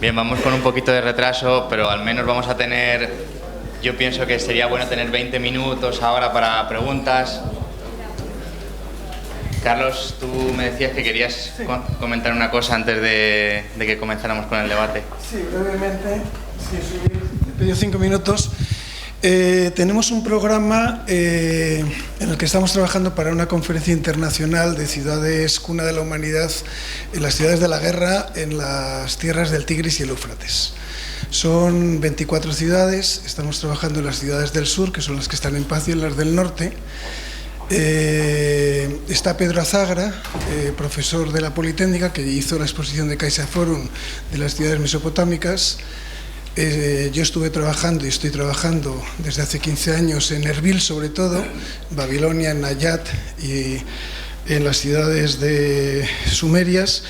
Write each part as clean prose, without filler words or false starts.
Bien, vamos con un poquito de retraso, pero al menos vamos a tener, yo pienso que sería bueno tener 20 minutos ahora para preguntas. Carlos, tú me decías que querías comentar una cosa antes de que comenzáramos con el debate. Sí, brevemente, he pedido 5 minutos. Tenemos un programa en el que estamos trabajando para una conferencia internacional de ciudades cuna de la humanidad en las ciudades de la guerra en las tierras del Tigris y el Éufrates. Son 24 ciudades, estamos trabajando en las ciudades del sur, que son las que están en paz, y en las del norte. Está Pedro Azagra, profesor de la Politécnica, que hizo la exposición de CaixaForum de las ciudades mesopotámicas. Yo estuve trabajando y estoy trabajando desde hace 15 años en Erbil, sobre todo, Babilonia, en Nayat y en las ciudades de sumerias,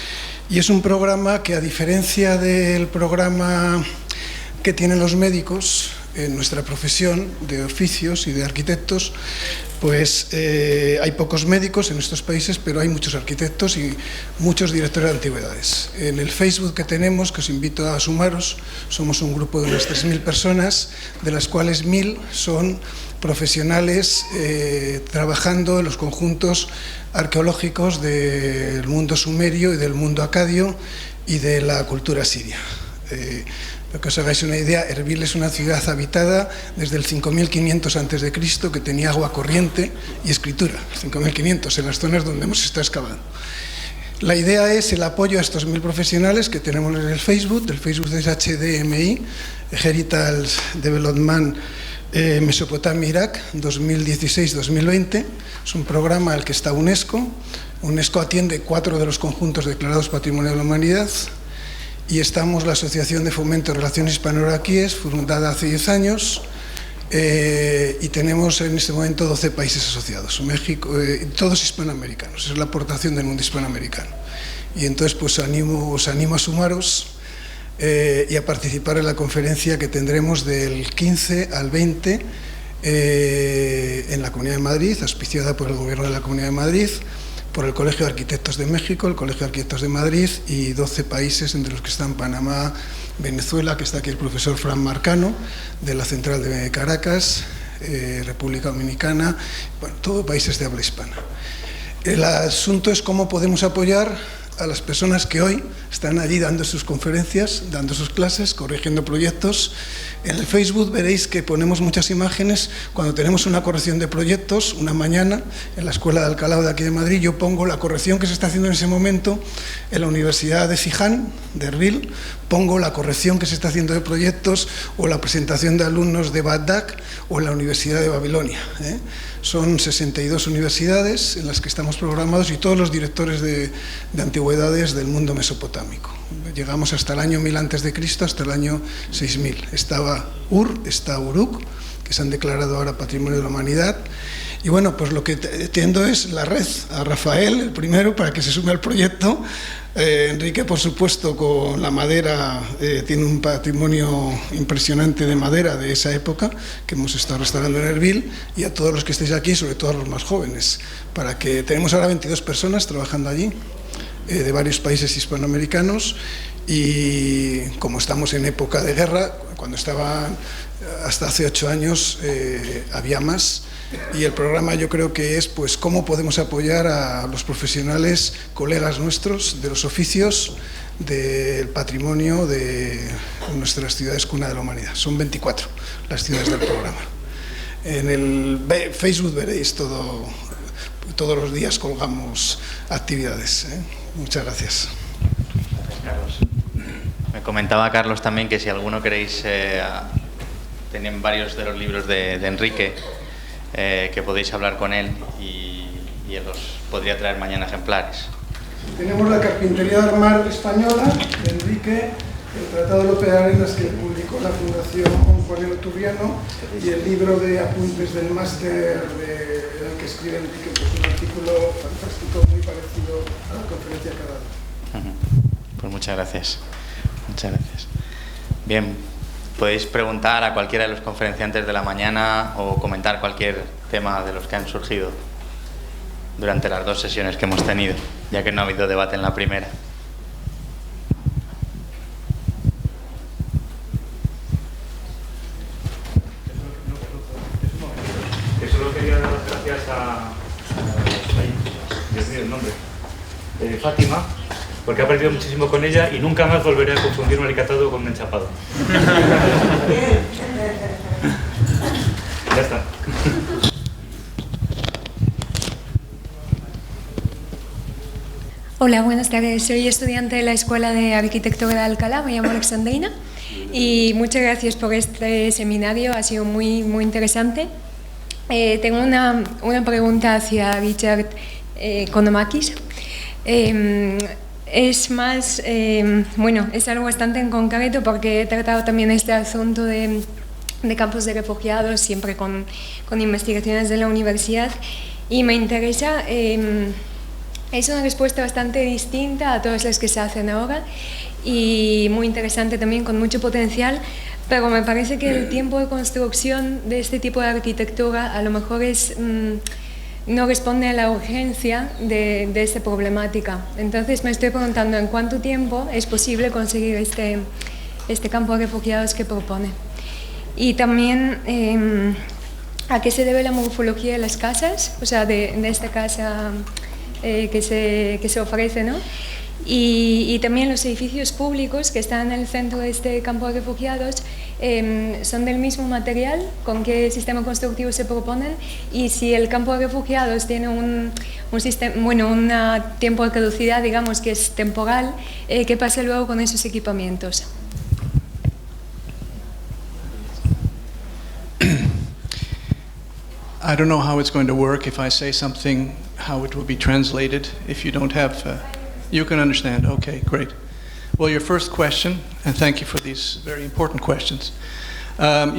y es un programa que, a diferencia del programa que tienen los médicos en nuestra profesión de oficios y de arquitectos, pues hay pocos médicos en estos países, pero hay muchos arquitectos y muchos directores de antigüedades. En el Facebook que tenemos, que os invito a sumaros, somos un grupo de unas 3.000 personas, de las cuales 1.000 son profesionales trabajando en los conjuntos arqueológicos del mundo sumerio y del mundo acadio y de la cultura siria. Para que os hagáis una idea, Erbil es una ciudad habitada desde el 5500 a.C., que tenía agua corriente y escritura, 5500, en las zonas donde hemos estado excavando. La idea es el apoyo a estos 1.000 profesionales que tenemos en el Facebook es HDMI, Heritage Development Mesopotamia Irak 2016-2020, es un programa al que está UNESCO. UNESCO atiende 4 de los conjuntos declarados Patrimonio de la Humanidad. Y estamos la Asociación de Fomento de Relaciones Hispano-Iraquíes, fundada hace 10 años, y tenemos en este momento 12 países asociados, México, todos hispanoamericanos. Esa es la aportación del mundo hispanoamericano. Y entonces pues os animo a sumaros y a participar en la conferencia que tendremos del 15 al 20 en la Comunidad de Madrid, auspiciada por el Gobierno de la Comunidad de Madrid, por el Colegio de Arquitectos de México, el Colegio de Arquitectos de Madrid y 12 países, entre los que están Panamá, Venezuela, que está aquí el profesor Fran Marcano, de la Central de Caracas, República Dominicana, bueno, todo países de habla hispana. El asunto es cómo podemos apoyar a las personas que hoy están allí dando sus conferencias, dando sus clases, corrigiendo proyectos. En el Facebook veréis que ponemos muchas imágenes. Cuando tenemos una corrección de proyectos, una mañana, en la Escuela de Alcalá de aquí de Madrid, yo pongo la corrección que se está haciendo en ese momento en la Universidad de Siján, de Erbil, pongo la corrección que se está haciendo de proyectos o la presentación de alumnos de Bagdad o en la Universidad de Babilonia. Son 62 universidades en las que estamos programados y todos los directores de antigüedades del mundo mesopotámico. Llegamos hasta el año 1000 a.C., hasta el año 6000. Estaba Ur, está Uruk, que se han declarado ahora Patrimonio de la Humanidad. Y bueno, pues lo que tiendo es la red, a Rafael, el primero, para que se sume al proyecto. Enrique, por supuesto, con la madera, tiene un patrimonio impresionante de madera de esa época, que hemos estado restaurando en Erbil, y a todos los que estéis aquí, sobre todo a los más jóvenes, para que tenemos ahora 22 personas trabajando allí, de varios países hispanoamericanos, y como estamos en época de guerra, cuando estaban hasta hace 8 años había más, y el programa yo creo que es pues cómo podemos apoyar a los profesionales, colegas nuestros de los oficios, del patrimonio de nuestras ciudades cuna de la humanidad. Son 24 las ciudades del programa. En el Facebook veréis todo, todos los días colgamos actividades. Muchas gracias. Gracias, Carlos. Me comentaba Carlos también que si alguno queréis, tienen varios de los libros de Enrique, que podéis hablar con él y él os podría traer mañana ejemplares. Tenemos la Carpintería de Armar española de Enrique, el Tratado de Lope de Arenas que publicó la Fundación Juan Turriano, y el libro de apuntes del máster el que escribe Enrique, pues un artículo fantástico muy parecido a la conferencia que ha dado. Pues muchas gracias. Muchas gracias. Bien, podéis preguntar a cualquiera de los conferenciantes de la mañana o comentar cualquier tema de los que han surgido durante las 2 sesiones que hemos tenido, ya que no ha habido debate en la primera. el nombre. Fátima, porque he aprendido muchísimo con ella y nunca más volveré a confundir un alicatado con un enchapado. Ya está. Hola, buenas tardes. Soy estudiante de la Escuela de Arquitectura de Alcalá, me llamo Alexandrina y muchas gracias por este seminario, ha sido muy interesante. Tengo una pregunta hacia Richard Konomakis. Es más, es algo bastante en concreto porque he tratado también este asunto de campos de refugiados siempre con investigaciones de la universidad y me interesa. Es una respuesta bastante distinta a todas las que se hacen ahora y muy interesante también, con mucho potencial, pero me parece que el tiempo de construcción de este tipo de arquitectura a lo mejor no responde a la urgencia de esta problemática. Entonces me estoy preguntando en cuánto tiempo es posible conseguir este campo de refugiados que propone. Y también a qué se debe la morfología de las casas, o sea, de esta casa que se ofrece, ¿no? Y también los edificios públicos que están en el centro de este campo de refugiados son del mismo material, con qué sistema constructivo se proponen y si el campo de refugiados tiene un tiempo de caducidad, digamos, que es temporal, ¿qué pasa luego con esos equipamientos? I don't know how it's going to work if I say something, how it will be translated. If you don't have, you can understand. Okay, great. Well, your first question, and thank you for these very important questions. Like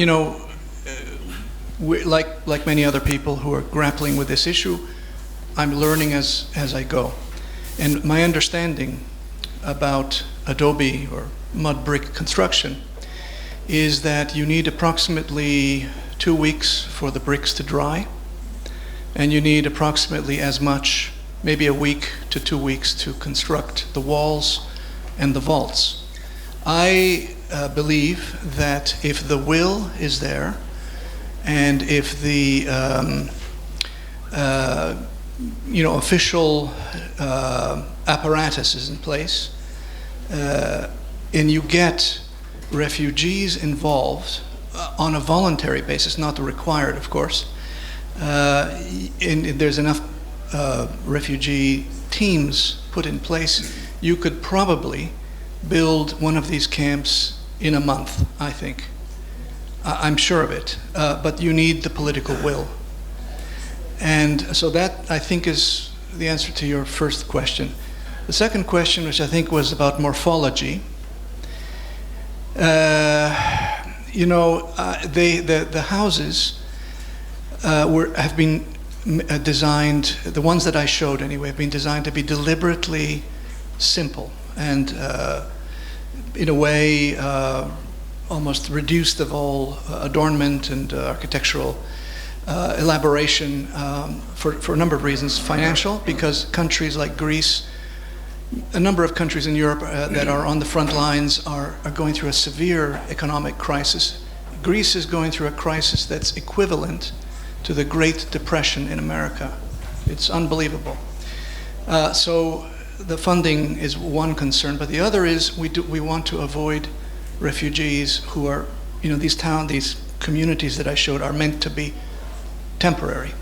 many other people who are grappling with this issue, I'm learning as I go. And my understanding about adobe or mud brick construction is that you need approximately 2 weeks for the bricks to dry, and you need approximately as much, maybe a week to 2 weeks, to construct the walls and the vaults. I believe that if the will is there, and if the official apparatus is in place, and you get refugees involved on a voluntary basis, not required, of course, and there's enough refugee teams put in place, you could probably build one of these camps in a month, I think. I'm sure of it, but you need the political will. And so that, I think, is the answer to your first question. The second question, which I think was about morphology, the houses have been designed, the ones that I showed anyway, have been designed to be deliberately simple and in a way almost reduced of all adornment and architectural elaboration for a number of reasons. Financial, because countries like Greece, a number of countries in Europe that are on the front lines are going through a severe economic crisis. Greece is going through a crisis that's equivalent to the Great Depression in America. It's unbelievable. So the funding is one concern, but the other is we want to avoid refugees who are, these communities that I showed are meant to be temporary.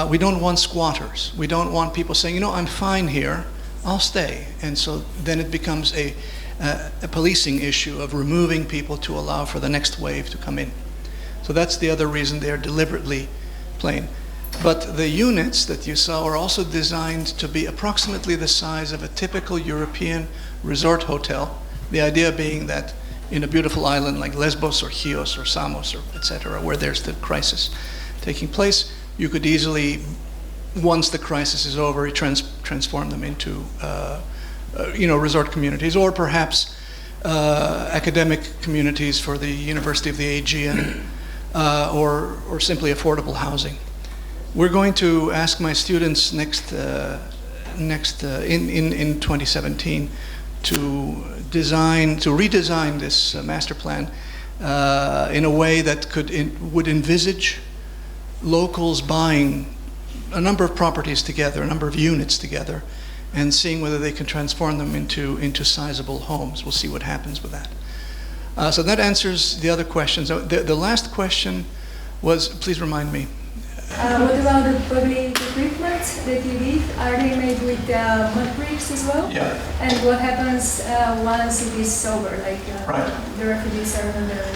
We don't want squatters. We don't want people saying, I'm fine here, I'll stay. And so then it becomes a policing issue of removing people to allow for the next wave to come in. So that's the other reason they're deliberately plain. But the units that you saw are also designed to be approximately the size of a typical European resort hotel. The idea being that in a beautiful island like Lesbos or Chios or Samos or etc., where there's the crisis taking place, you could easily, once the crisis is over, transform them into resort communities, or perhaps academic communities for the University of the Aegean, or simply affordable housing. We're going to ask my students in 2017 to redesign this master plan in a way that would envisage locals buying a number of properties together, a number of units together, and seeing whether they can transform them into sizable homes. We'll see what happens with that. So that answers the other questions. The last question was, please remind me. What about the public equipment that you did? Are they made with mud bricks as well? Yeah. And what happens once it is over, like Right. the refugees are on their own?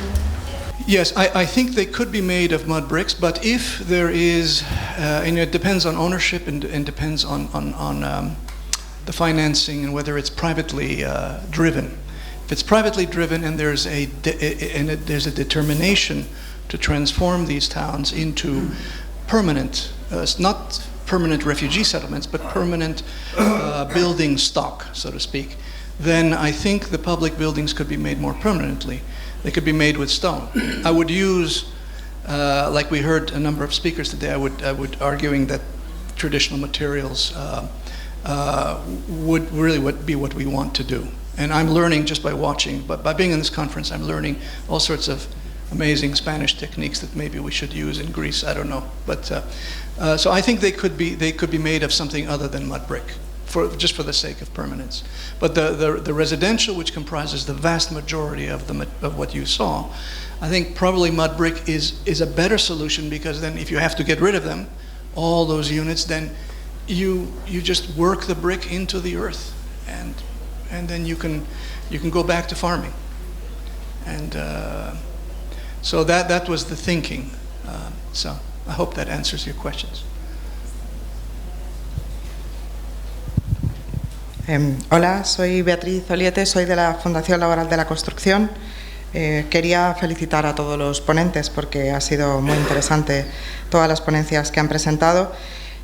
Yes, I think they could be made of mud bricks, but if there is, and it depends on ownership and depends on the financing and whether it's privately driven. If it's privately driven and there's a determination to transform these towns into permanent, not permanent refugee settlements, but permanent building stock, so to speak, then I think the public buildings could be made more permanently. They could be made with stone. I would use, like we heard a number of speakers today, I would arguing that traditional materials would really be what we want to do. And I'm learning just by watching, but by being in this conference, I'm learning all sorts of amazing Spanish techniques that maybe we should use in Greece. I don't know, but so I think they could be made of something other than mud brick, just for the sake of permanence. But the residential, which comprises the vast majority of what you saw, I think probably mud brick is a better solution, because then if you have to get rid of them, all those units, then you just work the brick into the earth, and then you can go back to farming. And so that was the thinking. So I hope that answers your questions. Hola, soy Beatriz Oliete, soy de la Fundación Laboral de la Construcción. Quería felicitar a todos los ponentes porque ha sido muy interesante todas las ponencias que han presentado.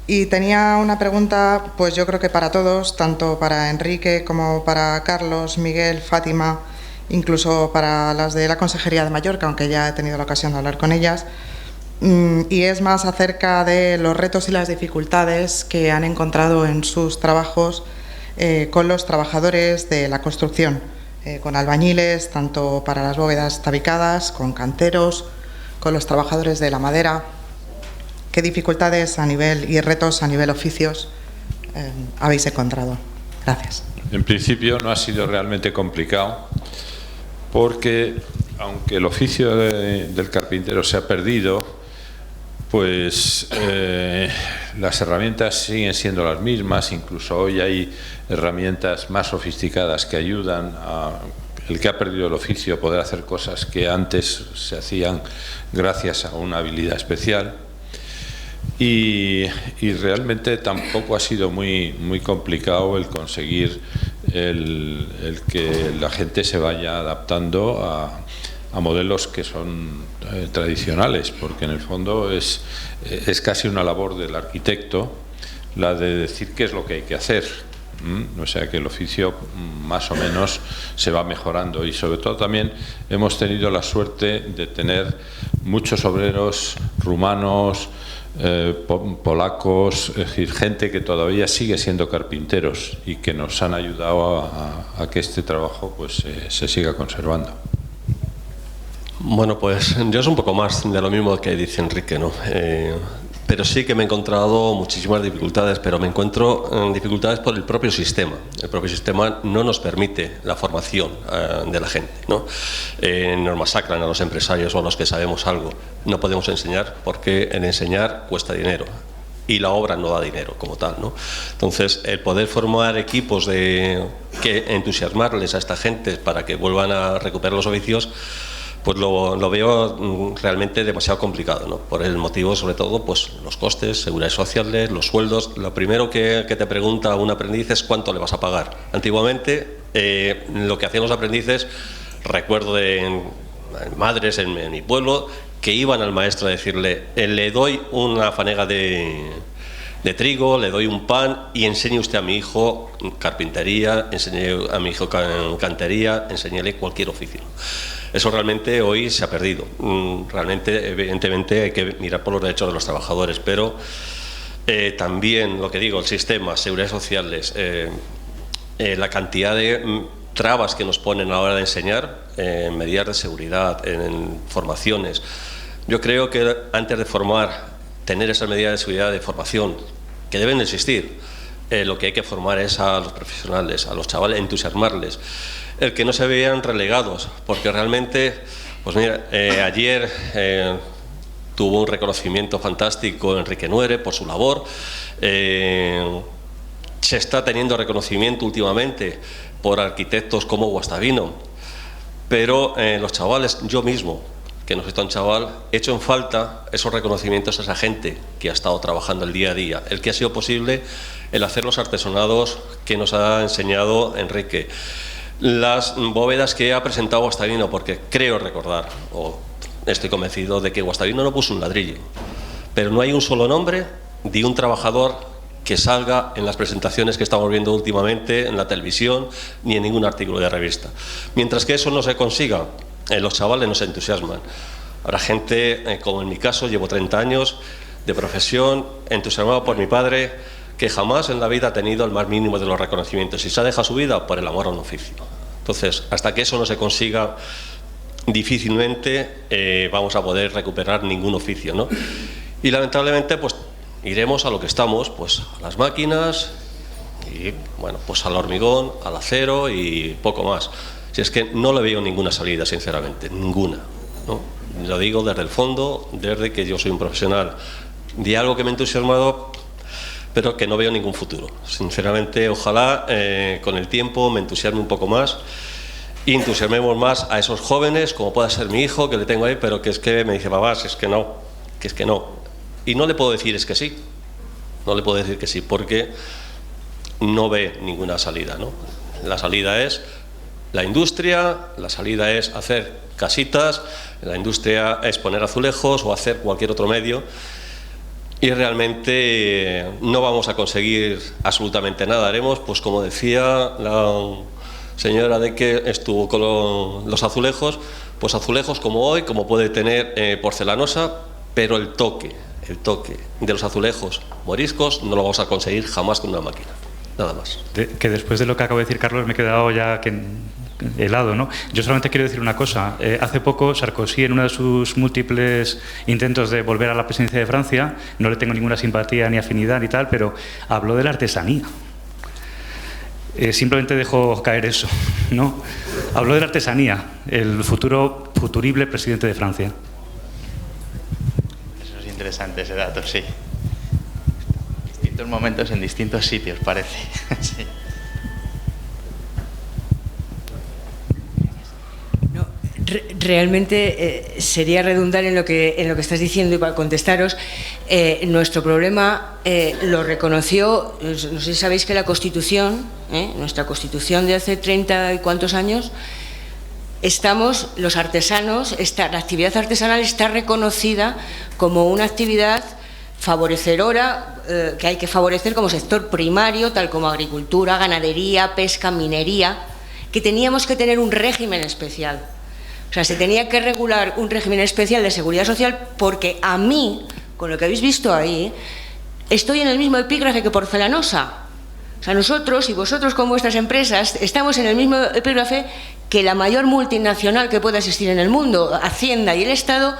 Y tenía una pregunta, pues yo creo que para todos, tanto para Enrique como para Carlos, Miguel, Fátima, incluso para las de la Consejería de Mallorca, aunque ya he tenido la ocasión de hablar con ellas. Y es más acerca de los retos y las dificultades que han encontrado en sus trabajos con los trabajadores de la construcción, con albañiles, tanto para las bóvedas tabicadas, con canteros, con los trabajadores de la madera. ¿Qué dificultades a nivel y retos a nivel oficios habéis encontrado? Gracias. En principio no ha sido realmente complicado, porque aunque el oficio del carpintero se ha perdido, pues las herramientas siguen siendo las mismas. Incluso hoy hay herramientas más sofisticadas que ayudan a el que ha perdido el oficio a poder hacer cosas que antes se hacían gracias a una habilidad especial. Y realmente tampoco ha sido muy complicado el conseguir el que la gente se vaya adaptando a modelos que son tradicionales, porque en el fondo es casi una labor del arquitecto la de decir qué es lo que hay que hacer. O sea que el oficio más o menos se va mejorando, y sobre todo también hemos tenido la suerte de tener muchos obreros rumanos, polacos, es decir, gente que todavía sigue siendo carpinteros y que nos han ayudado a que este trabajo pues se siga conservando. Bueno, pues yo es un poco más de lo mismo que dice Enrique, ¿no? Pero sí que me he encontrado muchísimas dificultades, pero me encuentro dificultades por el propio sistema. El propio sistema no nos permite la formación de la gente, ¿no? Nos masacran a los empresarios o a los que sabemos algo. No podemos enseñar porque el enseñar cuesta dinero y la obra no da dinero como tal, ¿no? Entonces, el poder formar equipos que entusiasmarles a esta gente para que vuelvan a recuperar los oficios, pues lo veo realmente demasiado complicado, ¿no? Por el motivo, sobre todo, pues los costes, seguridades sociales, los sueldos. Lo primero que te pregunta un aprendiz es cuánto le vas a pagar. Antiguamente, lo que hacían los aprendices, recuerdo de madres en mi pueblo, que iban al maestro a decirle, le doy una fanega de trigo, le doy un pan y enseñe usted a mi hijo carpintería, enseñe a mi hijo cantería, enséñele cualquier oficio. Eso realmente hoy se ha perdido. Realmente, evidentemente, hay que mirar por los derechos de los trabajadores, pero también, lo que digo, el sistema, seguridades sociales, la cantidad de trabas que nos ponen a la hora de enseñar, medidas de seguridad, en formaciones. Yo creo que antes de formar tener esas medidas de seguridad de formación que deben existir. Lo que hay que formar es a los profesionales, a los chavales, entusiasmarles, el que no se vean relegados, porque realmente, pues mira, ayer tuvo un reconocimiento fantástico Enrique Nuere por su labor. Se está teniendo reconocimiento últimamente por arquitectos como Guastavino, pero los chavales, yo mismo, que no soy tan chaval, he hecho en falta esos reconocimientos a esa gente que ha estado trabajando el día a día, el que ha sido posible el hacer los artesonados que nos ha enseñado Enrique, las bóvedas que ha presentado Guastavino, porque creo recordar, o estoy convencido de que Guastavino no puso un ladrillo, pero no hay un solo nombre de un trabajador que salga en las presentaciones que estamos viendo últimamente en la televisión ni en ningún artículo de revista. Mientras que eso no se consiga, los chavales no se entusiasman. Habrá gente, como en mi caso, llevo 30 años de profesión, entusiasmado por mi padre, que jamás en la vida ha tenido el más mínimo de los reconocimientos y se ha dejado su vida por el amor a un oficio. Entonces, hasta que eso no se consiga, difícilmente vamos a poder recuperar ningún oficio, ¿no? Y lamentablemente, pues iremos a lo que estamos, pues a las máquinas y, bueno, pues al hormigón, al acero y poco más. Si es que no le veo ninguna salida, sinceramente, ninguna, ¿no? Lo digo desde el fondo, desde que yo soy un profesional de algo que me ha entusiasmado, pero que no veo ningún futuro. Sinceramente, ojalá con el tiempo me entusiasme un poco más y entusiasmemos más a esos jóvenes, como pueda ser mi hijo, que le tengo ahí, pero que es que me dice, papá, si es que no, que es que no. Y no le puedo decir es que sí, no le puedo decir que sí, porque no ve ninguna salida, ¿no? La salida es la industria, la salida es hacer casitas, la industria es poner azulejos o hacer cualquier otro medio, y realmente no vamos a conseguir absolutamente nada. Haremos, pues como decía la señora de que estuvo con los azulejos, pues azulejos como hoy, como puede tener porcelanosa, pero el toque de los azulejos moriscos no lo vamos a conseguir jamás con una máquina, nada más. Que después de lo que acabo de decir, Carlos, me he quedado ya helado, ¿no? Yo solamente quiero decir una cosa. Hace poco Sarkozy, en uno de sus múltiples intentos de volver a la presidencia de Francia, no le tengo ninguna simpatía ni afinidad ni tal, pero habló de la artesanía. Simplemente dejó caer eso, ¿no? Habló de la artesanía, el futurible presidente de Francia. Eso es interesante, ese dato, sí. Distintos momentos en distintos sitios, parece. Sí. Realmente sería redundar en lo que estás diciendo, y para contestaros, nuestro problema lo reconoció, no sé si sabéis que la Constitución, nuestra Constitución de hace 30 y cuantos años, los artesanos, la actividad artesanal está reconocida como una actividad favorecedora, que hay que favorecer como sector primario, tal como agricultura, ganadería, pesca, minería, que teníamos que tener un régimen especial. O sea, se tenía que regular un régimen especial de seguridad social, porque a mí, con lo que habéis visto ahí, estoy en el mismo epígrafe que Porcelanosa. O sea, nosotros y vosotros con vuestras empresas estamos en el mismo epígrafe que la mayor multinacional que pueda existir en el mundo. Hacienda y el Estado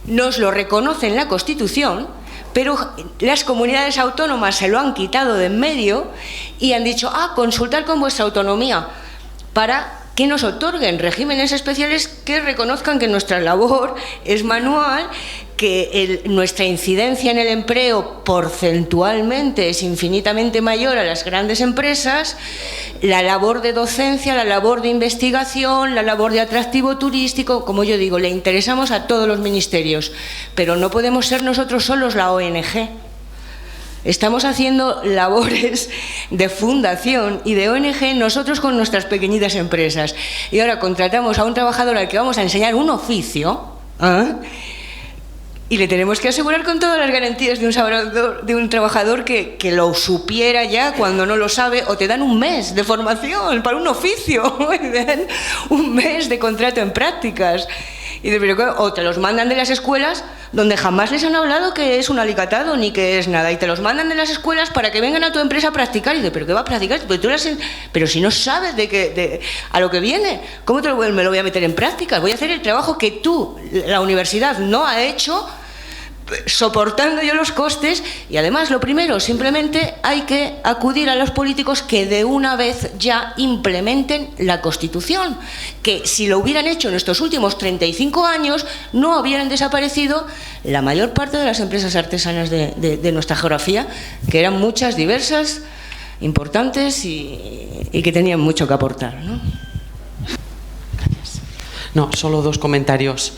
nos lo reconocen en la Constitución, pero las comunidades autónomas se lo han quitado de en medio y han dicho, consultar con vuestra autonomía para que nos otorguen regímenes especiales que reconozcan que nuestra labor es manual, que nuestra incidencia en el empleo porcentualmente es infinitamente mayor a las grandes empresas, la labor de docencia, la labor de investigación, la labor de atractivo turístico, como yo digo, le interesamos a todos los ministerios, pero no podemos ser nosotros solos la ONG. Estamos haciendo labores de fundación y de ONG nosotros con nuestras pequeñitas empresas. Y ahora contratamos a un trabajador al que vamos a enseñar un oficio, y le tenemos que asegurar con todas las garantías de un trabajador que lo supiera ya cuando no lo sabe, o te dan un mes de formación para un oficio, te dan un mes de contrato en prácticas. O te los mandan de las escuelas donde jamás les han hablado que es un alicatado ni que es nada, y te los mandan de las escuelas para que vengan a tu empresa a practicar. Y dices, ¿pero qué va a practicar? Pero si no sabes a lo que viene, ¿cómo me lo voy a meter en prácticas? Voy a hacer el trabajo que la universidad no ha hecho, soportando yo los costes, y además lo primero, simplemente hay que acudir a los políticos que de una vez ya implementen la Constitución, que si lo hubieran hecho en estos últimos 35 años no hubieran desaparecido la mayor parte de las empresas artesanas de nuestra geografía, que eran muchas, diversas, importantes y que tenían mucho que aportar, ¿no? No, solo dos comentarios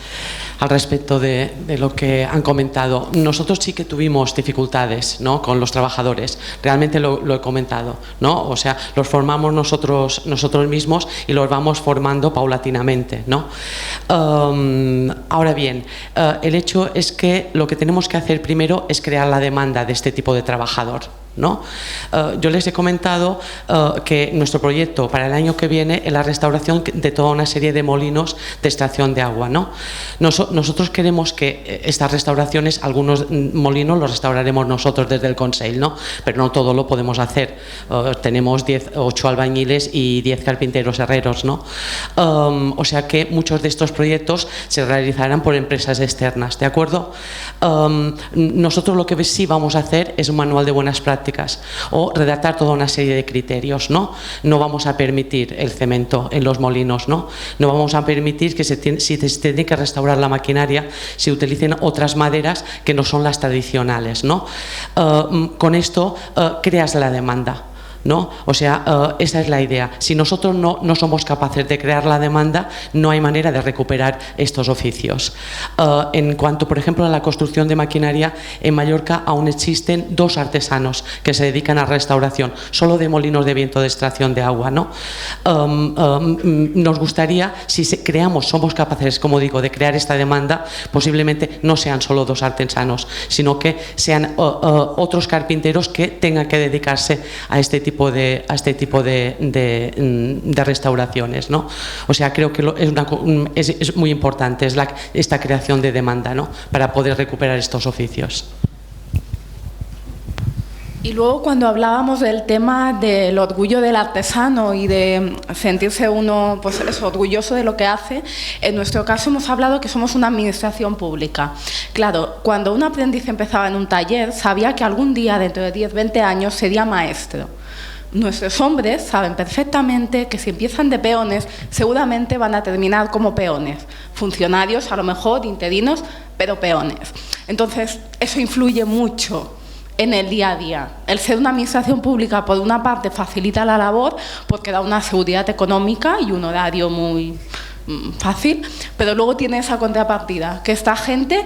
al respecto de lo que han comentado. Nosotros sí que tuvimos dificultades, ¿no?, con los trabajadores, realmente lo he comentado, ¿no? O sea, los formamos nosotros mismos y los vamos formando paulatinamente, ¿no? Ahora bien, el hecho es que lo que tenemos que hacer primero es crear la demanda de este tipo de trabajador, ¿no? Yo les he comentado que nuestro proyecto para el año que viene es la restauración de toda una serie de molinos de extracción de agua, ¿no? Nosotros queremos que estas restauraciones, algunos molinos los restauraremos nosotros desde el Consell, ¿no? Pero no todo lo podemos hacer. Tenemos 8 albañiles y 10 carpinteros herreros, ¿no? O sea que muchos de estos proyectos se realizarán por empresas externas, ¿de acuerdo? Nosotros lo que sí vamos a hacer es un manual de buenas prácticas o redactar toda una serie de criterios, ¿no? No vamos a permitir el cemento en los molinos, ¿no? No vamos a permitir que si se tiene que restaurar la maquinaria se utilicen otras maderas que no son las tradicionales, ¿no? Con esto creas la demanda, ¿no? O sea, esa es la idea. Si nosotros no somos capaces de crear la demanda, no hay manera de recuperar estos oficios. En cuanto, por ejemplo, a la construcción de maquinaria, en Mallorca aún existen 2 artesanos que se dedican a restauración, solo de molinos de viento de extracción de agua, ¿no? Nos gustaría, si somos capaces, como digo, de crear esta demanda, posiblemente no sean solo 2 artesanos, sino que sean otros carpinteros que tengan que dedicarse a este tipo de restauraciones, ¿no? O sea, creo que es muy importante esta creación de demanda, ¿no?, para poder recuperar estos oficios. Y luego, cuando hablábamos del tema del orgullo del artesano y de sentirse uno, pues eso, orgulloso de lo que hace, en nuestro caso hemos hablado que somos una administración pública. Claro, cuando un aprendiz empezaba en un taller, sabía que algún día, dentro de 10, 20 años, sería maestro. Nuestros hombres saben perfectamente que si empiezan de peones, seguramente van a terminar como peones. Funcionarios, a lo mejor, interinos, pero peones. Entonces, eso influye mucho en el día a día. El ser una administración pública, por una parte, facilita la labor porque da una seguridad económica y un horario muy fácil, pero luego tiene esa contrapartida, que esta gente,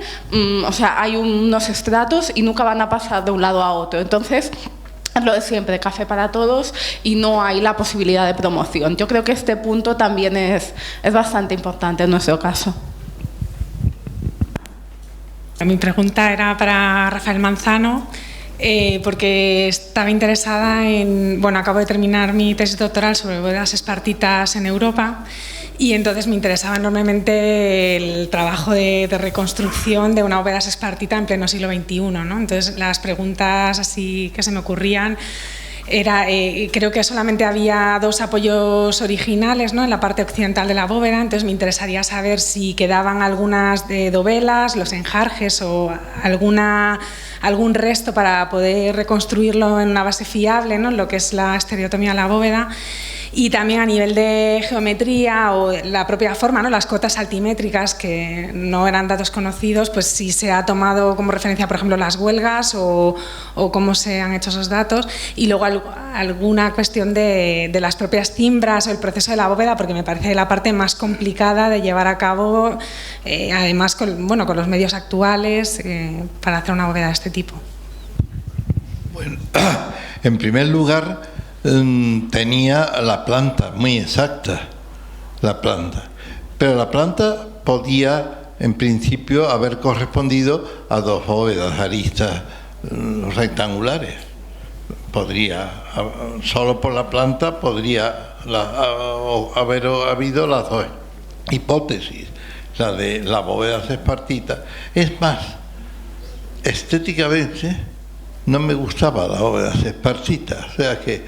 o sea, hay unos estratos y nunca van a pasar de un lado a otro. Entonces, es lo de siempre, café para todos y no hay la posibilidad de promoción. Yo creo que este punto también es bastante importante en nuestro caso. Mi pregunta era para Rafael Manzano, porque estaba interesada en... Bueno, acabo de terminar mi tesis doctoral sobre bóvedas espartitas en Europa y entonces me interesaba enormemente el trabajo de reconstrucción de una bóveda espartita en pleno siglo XXI, ¿no? Entonces, las preguntas así que se me ocurrían era, creo que solamente había 2 apoyos originales, ¿no?, en la parte occidental de la bóveda, entonces me interesaría saber si quedaban algunas de dovelas, los enjarjes o algún resto para poder reconstruirlo en una base fiable, ¿no?, en lo que es la estereotomía de la bóveda. Y también a nivel de geometría o la propia forma, ¿no?, las cotas altimétricas, que no eran datos conocidos, pues si se ha tomado como referencia, por ejemplo, las huelgas o cómo se han hecho esos datos, y luego alguna cuestión de las propias cimbras o el proceso de la bóveda, porque me parece la parte más complicada de llevar a cabo, además con los medios actuales, para hacer una bóveda de este tipo. Bueno, en primer lugar, tenía la planta muy exacta, pero la planta podía en principio haber correspondido a 2 bóvedas aristas rectangulares. Podría, solo por la planta podría haber habido las 2 hipótesis, la de la bóveda espartita. Es más, estéticamente no me gustaba la bóveda espartita, o sea que,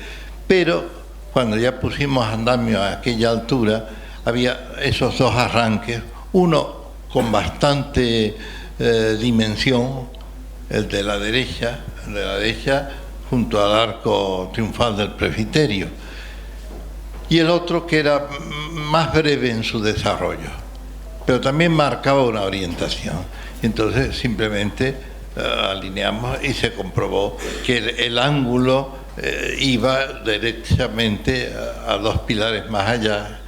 pero cuando ya pusimos andamio a aquella altura, había esos 2 arranques, uno con bastante dimensión, el de la derecha junto al arco triunfal del presbiterio, y el otro que era más breve en su desarrollo, pero también marcaba una orientación. Entonces simplemente alineamos y se comprobó que el ángulo iba directamente a 2 pilares más allá.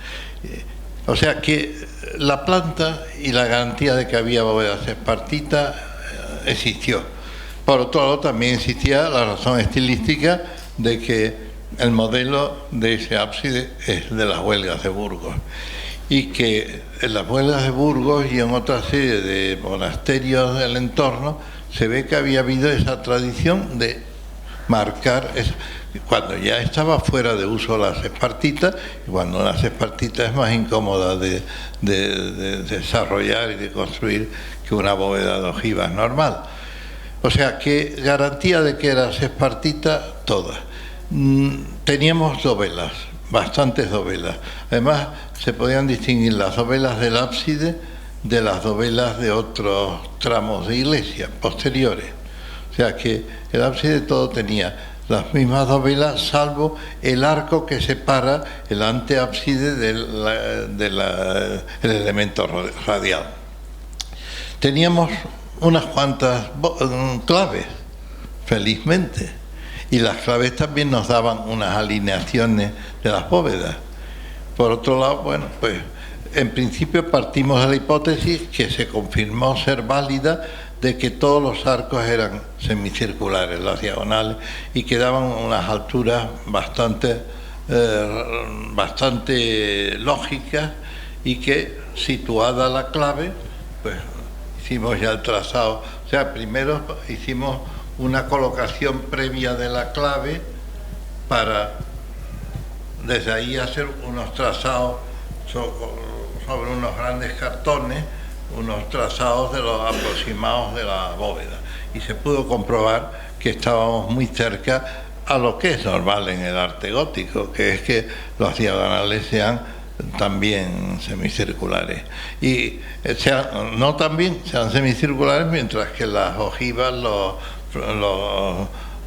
O sea que la planta y la garantía de que había bóvedas espartitas existió. Por otro lado, también existía la razón estilística de que el modelo de ese ábside es de las Huelgas de Burgos, y que en las Huelgas de Burgos y en otra serie de monasterios del entorno se ve que había habido esa tradición de marcar eso, cuando ya estaba fuera de uso las espartitas, y cuando las espartitas es más incómoda de desarrollar y de construir que una bóveda de ojivas normal. O sea que garantía de que era espartita todas. Teníamos dovelas, bastantes dovelas. Además se podían distinguir las dovelas del ábside de las dovelas de otros tramos de iglesia posteriores. O sea que el ábside todo tenía las mismas dovelas, salvo el arco que separa el anteábside del elemento radial. Teníamos unas cuantas claves, felizmente, y las claves también nos daban unas alineaciones de las bóvedas. Por otro lado, bueno, pues en principio partimos de la hipótesis que se confirmó ser válida, de que todos los arcos eran semicirculares, las diagonales, y que daban unas alturas bastante lógicas, y que situada la clave, pues hicimos ya el trazado. O sea, primero hicimos una colocación previa de la clave para desde ahí hacer unos trazados sobre unos grandes cartones, unos trazados de los aproximados de la bóveda, y se pudo comprobar que estábamos muy cerca a lo que es normal en el arte gótico, que es que los diagonales sean también semicirculares, y no también sean semicirculares, mientras que las ojivas,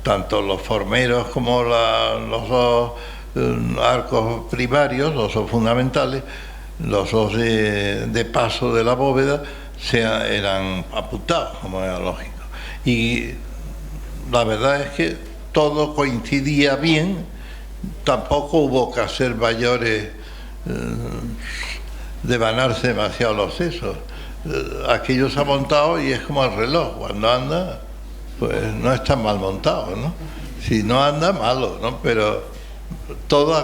tanto los formeros como los dos arcos primarios, los dos fundamentales, los dos de paso de la bóveda, eran apuntados, como era lógico. Y la verdad es que todo coincidía bien, tampoco hubo que hacer mayores, devanarse demasiado los sesos. Aquello se ha montado y es como el reloj, cuando anda, pues no está mal montado, ¿no? Si no anda, malo, ¿no? Pero todo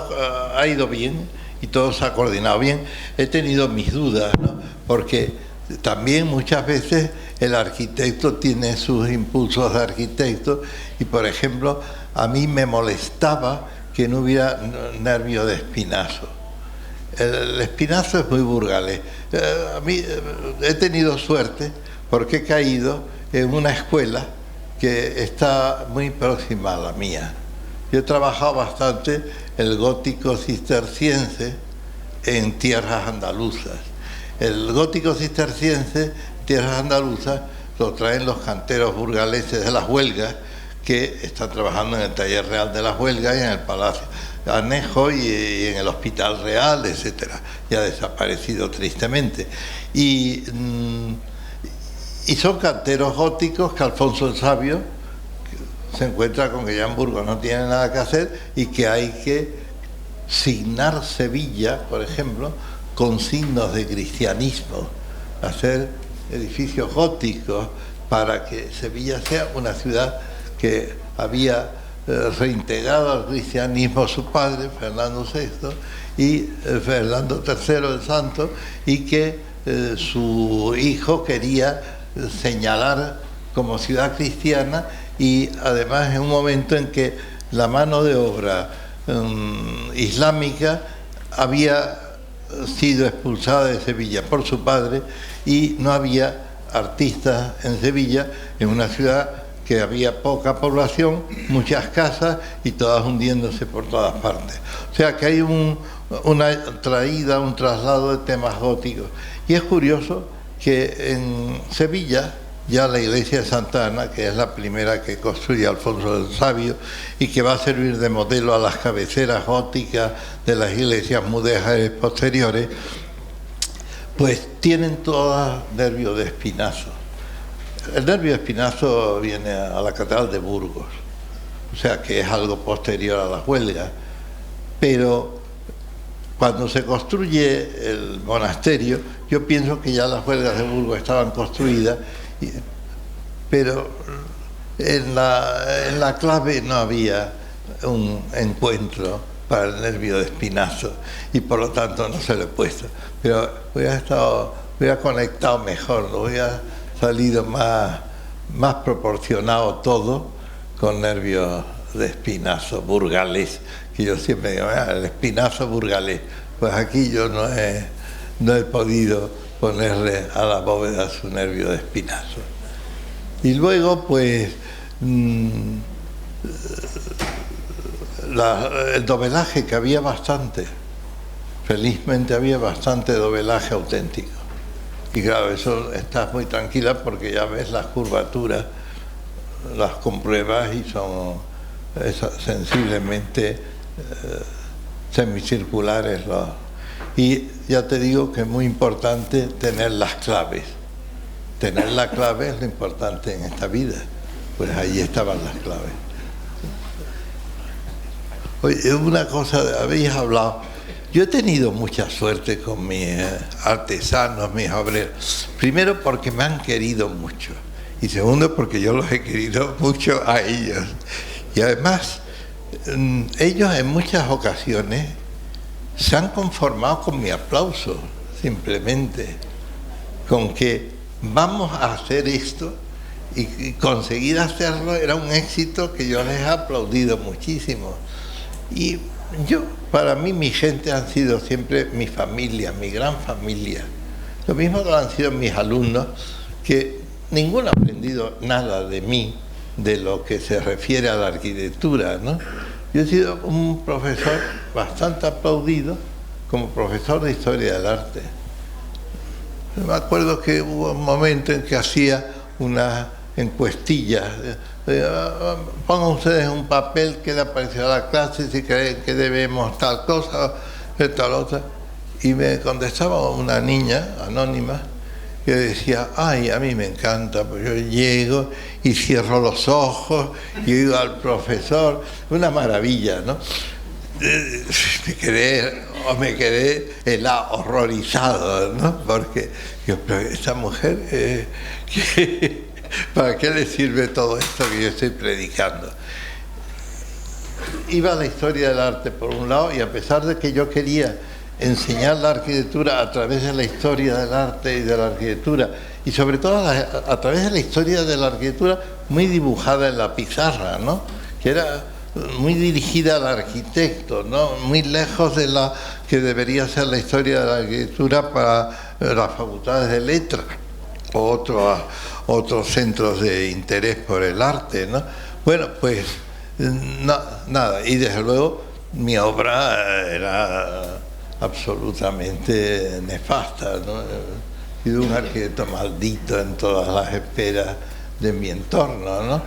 ha ido bien y todo se ha coordinado bien. He tenido mis dudas, ¿no? Porque también muchas veces el arquitecto tiene sus impulsos de arquitecto, y por ejemplo a mí me molestaba que no hubiera nervio de espinazo. El espinazo es muy burgalés. A mí he tenido suerte porque he caído en una escuela que está muy próxima a la mía. Yo he trabajado bastante el gótico cisterciense en tierras andaluzas. El gótico cisterciense en tierras andaluzas lo traen los canteros burgaleses de las Huelgas, que están trabajando en el Taller Real de las Huelgas y en el Palacio Anejo y en el Hospital Real, etcétera. Ya ha desaparecido tristemente. Y son canteros góticos que Alfonso el Sabio se encuentra con que ya en Burgos no tiene nada que hacer y que hay que signar Sevilla, por ejemplo, con signos de cristianismo, hacer edificios góticos para que Sevilla sea una ciudad que había reintegrado al cristianismo su padre, Fernando VI, y Fernando III el Santo, y que su hijo quería señalar como ciudad cristiana, y además en un momento en que la mano de obra islámica había sido expulsada de Sevilla por su padre y no había artistas en Sevilla, en una ciudad que había poca población, muchas casas y todas hundiéndose por todas partes. O sea que hay una traída, un traslado de temas góticos. Y es curioso que en Sevilla ya la iglesia de Santa Ana, que es la primera que construye Alfonso el Sabio y que va a servir de modelo a las cabeceras góticas de las iglesias mudéjares posteriores, pues tienen todas nervio de espinazo. El nervio de espinazo viene a la catedral de Burgos, o sea que es algo posterior a las huelgas, pero cuando se construye el monasterio, yo pienso que ya las huelgas de Burgos estaban construidas, pero en la clave no había un encuentro para el nervio de espinazo y por lo tanto no se lo he puesto. Pero hubiera conectado mejor, ¿no? Hubiera salido más proporcionado todo con nervio de espinazo burgalés, que yo siempre digo, el espinazo burgalés. Pues aquí yo no he podido ponerle a la bóveda su nervio de espinazo. Y luego, pues, el dobelaje, que había bastante. Felizmente había bastante dobelaje auténtico. Y claro, eso estás muy tranquila porque ya ves las curvaturas, las compruebas y son sensiblemente semicirculares. Y ya te digo que es muy importante tener las claves. Tener la clave es lo importante en esta vida. Pues ahí estaban las claves. Oye, una cosa, habéis hablado. Yo he tenido mucha suerte con mis artesanos, mis obreros. Primero porque me han querido mucho. Y segundo porque yo los he querido mucho a ellos. Y además, ellos en muchas ocasiones se han conformado con mi aplauso, simplemente. Con que vamos a hacer esto y conseguir hacerlo era un éxito que yo les he aplaudido muchísimo. Y para mí mi gente han sido siempre mi familia, mi gran familia. Lo mismo que han sido mis alumnos, que ninguno ha aprendido nada de mí, de lo que se refiere a la arquitectura, ¿no? Yo he sido un profesor bastante aplaudido como profesor de Historia del Arte. Me acuerdo que hubo un momento en que hacía unas encuestillas. Pongan ustedes un papel que le apareció a la clase si creen que debemos tal cosa, tal otra. Y me contestaba una niña anónima que decía, ay, a mí me encanta, pues yo llego y cierro los ojos y oigo al profesor, una maravilla, ¿no? Me quedé horrorizado, ¿no? Porque yo, pero esta mujer, ¿para qué le sirve todo esto que yo estoy predicando? Iba la historia del arte por un lado, y a pesar de que yo quería enseñar la arquitectura a través de la historia del arte y de la arquitectura, y sobre todo a través de la historia de la arquitectura muy dibujada en la pizarra, ¿no? Que era muy dirigida al arquitecto, ¿no? Muy lejos de la que debería ser la historia de la arquitectura para las facultades de letras o otros centros de interés por el arte, ¿no? Bueno, pues nada, y desde luego mi obra era absolutamente nefasta, ¿no? He sido un arquitecto maldito en todas las esferas de mi entorno, ¿no?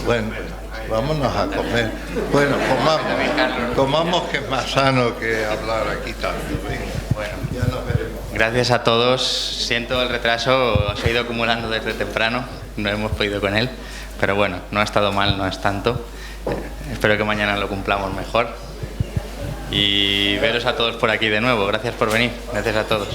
Bueno, vámonos a comer. Bueno, comamos que es más sano que hablar aquí tanto. Bueno, ya nos veremos. Gracias a todos. Siento el retraso, se ha ido acumulando desde temprano, no hemos podido con él, pero bueno, no ha estado mal, no es tanto. Espero que mañana lo cumplamos mejor. Y veros a todos por aquí de nuevo. Gracias por venir. Gracias a todos.